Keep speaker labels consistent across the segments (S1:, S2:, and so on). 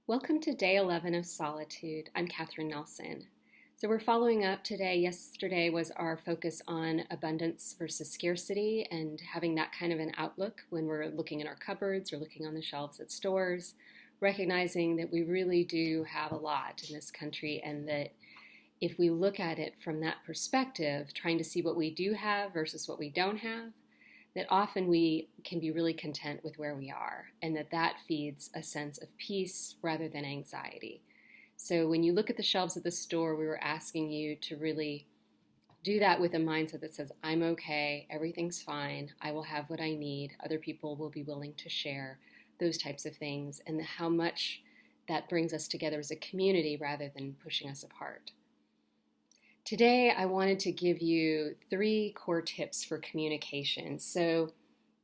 S1: Welcome to day 11 of Solitude. I'm Catherine Nelson. So we're following up today. Yesterday was our focus on abundance versus scarcity and having that kind of an outlook when we're looking in our cupboards or looking on the shelves at stores, recognizing that we really do have a lot in this country and that if we look at it from that perspective, trying to see what we do have versus what we don't have, that often we can be really content with where we are and that feeds a sense of peace rather than anxiety. So when you look at the shelves at the store, we were asking you to really do that with a mindset that says, I'm okay, everything's fine, I will have what I need, other people will be willing to share, those types of things, and how much that brings us together as a community rather than pushing us apart. Today, I wanted to give you 3 core tips for communication. So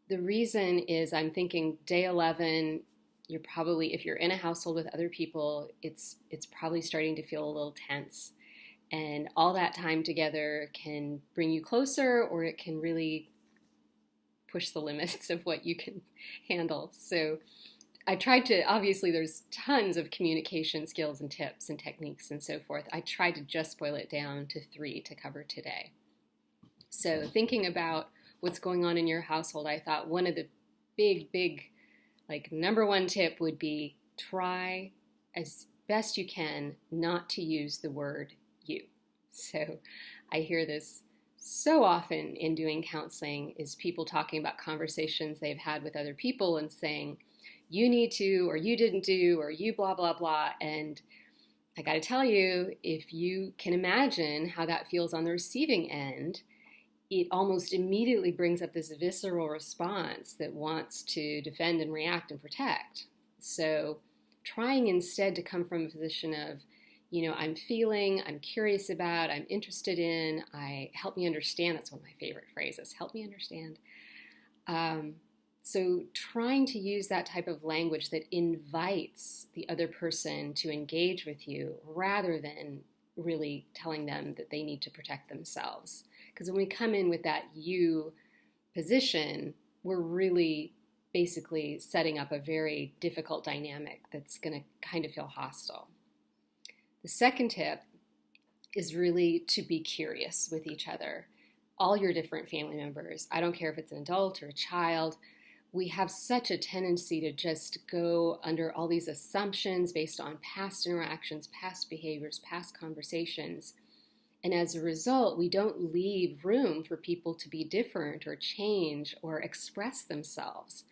S1: the reason is I'm thinking day 11, you're probably, if you're in a household with other people, it's probably starting to feel a little tense. And all that time together can bring you closer, or it can really push the limits of what you can handle. So I tried to, obviously there's tons of communication skills and tips and techniques and so forth. I tried to just boil it down to 3 to cover today. So thinking about what's going on in your household, I thought one of the big, like number 1 tip would be try as best you can not to use the word you. So I hear this so often in doing counseling is people talking about conversations they've had with other people and saying, you need to, or you didn't do, or you blah, blah, blah. And I got to tell you, if you can imagine how that feels on the receiving end, it almost immediately brings up this visceral response that wants to defend and react and protect. So trying instead to come from a position of, I'm feeling, I'm curious about, I'm interested in, help me understand. That's one of my favorite phrases, help me understand. So trying to use that type of language that invites the other person to engage with you rather than really telling them that they need to protect themselves. Because when we come in with that you position, we're really basically setting up a very difficult dynamic that's going to kind of feel hostile. The second tip is really to be curious with each other. All your different family members, I don't care if it's an adult or a child, we have such a tendency to just go under all these assumptions based on past interactions, past behaviors, past conversations. And as a result, we don't leave room for people to be different or change or express themselves.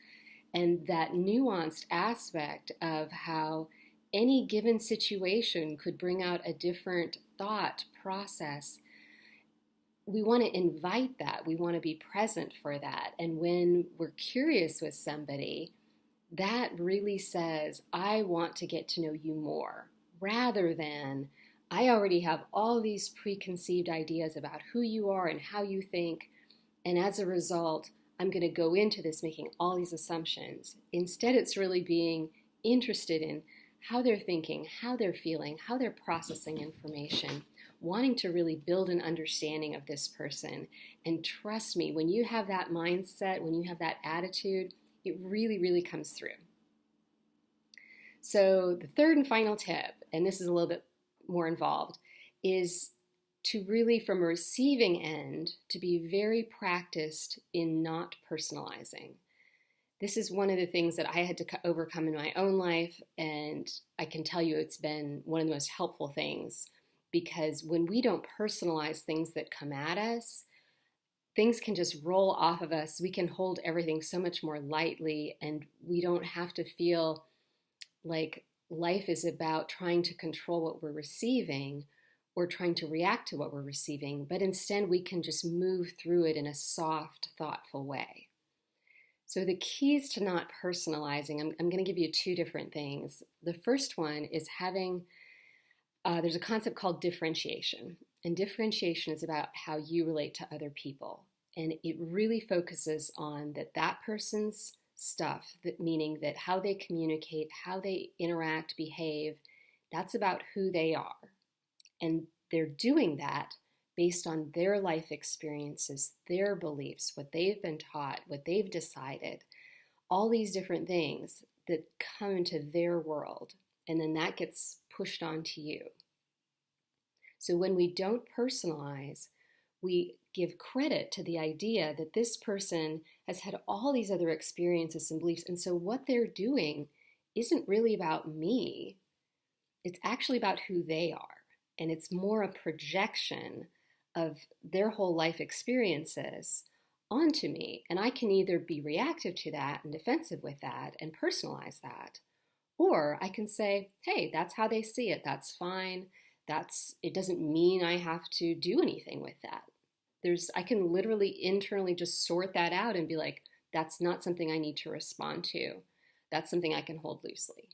S1: And that nuanced aspect of how any given situation could bring out a different thought process, we want to invite that. We want to be present for that. And when we're curious with somebody, that really says, I want to get to know you more, rather than I already have all these preconceived ideas about who you are and how you think. And as a result, I'm going to go into this making all these assumptions. Instead, it's really being interested in how they're thinking, how they're feeling, how they're processing information, wanting to really build an understanding of this person. And trust me, when you have that mindset, when you have that attitude, it really, really comes through. So the third and final tip, and this is a little bit more involved, is to really, from a receiving end, to be very practiced in not personalizing. This is one of the things that I had to overcome in my own life, and I can tell you it's been one of the most helpful things, because when we don't personalize things that come at us, things can just roll off of us. We can hold everything so much more lightly, and we don't have to feel like life is about trying to control what we're receiving or trying to react to what we're receiving, but instead we can just move through it in a soft, thoughtful way. So the keys to not personalizing, I'm going to give you 2 different things. The first one is having, there's a concept called differentiation. And differentiation is about how you relate to other people. And it really focuses on that person's stuff, meaning that how they communicate, how they interact, behave, that's about who they are. And they're doing that based on their life experiences, their beliefs, what they've been taught, what they've decided, all these different things that come into their world. and then that gets pushed onto you. So when we don't personalize, we give credit to the idea that this person has had all these other experiences and beliefs, and so what they're doing isn't really about me. It's actually about who they are, and it's more a projection of their whole life experiences onto me. And I can either be reactive to that and defensive with that and personalize that, or I can say, hey, that's how they see it. That's fine. It doesn't mean I have to do anything with that. I can literally internally just sort that out and be like, that's not something I need to respond to. That's something I can hold loosely.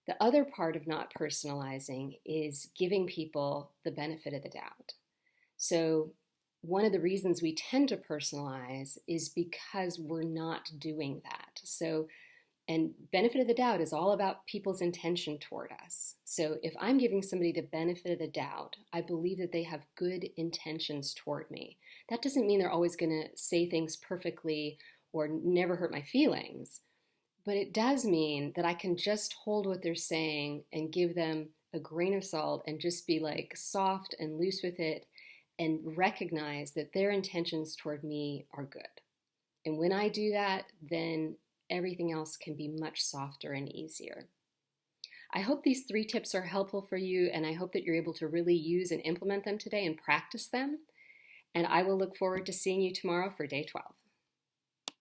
S1: The other part of not personalizing is giving people the benefit of the doubt. So one of the reasons we tend to personalize is because we're not doing that. And benefit of the doubt is all about people's intention toward us. So if I'm giving somebody the benefit of the doubt, I believe that they have good intentions toward me. That doesn't mean they're always going to say things perfectly or never hurt my feelings, but it does mean that I can just hold what they're saying and give them a grain of salt and just be like soft and loose with it and recognize that their intentions toward me are good. And when I do that, then everything else can be much softer and easier. I hope these 3 tips are helpful for you, and I hope that you're able to really use and implement them today and practice them. And I will look forward to seeing you tomorrow for day 12.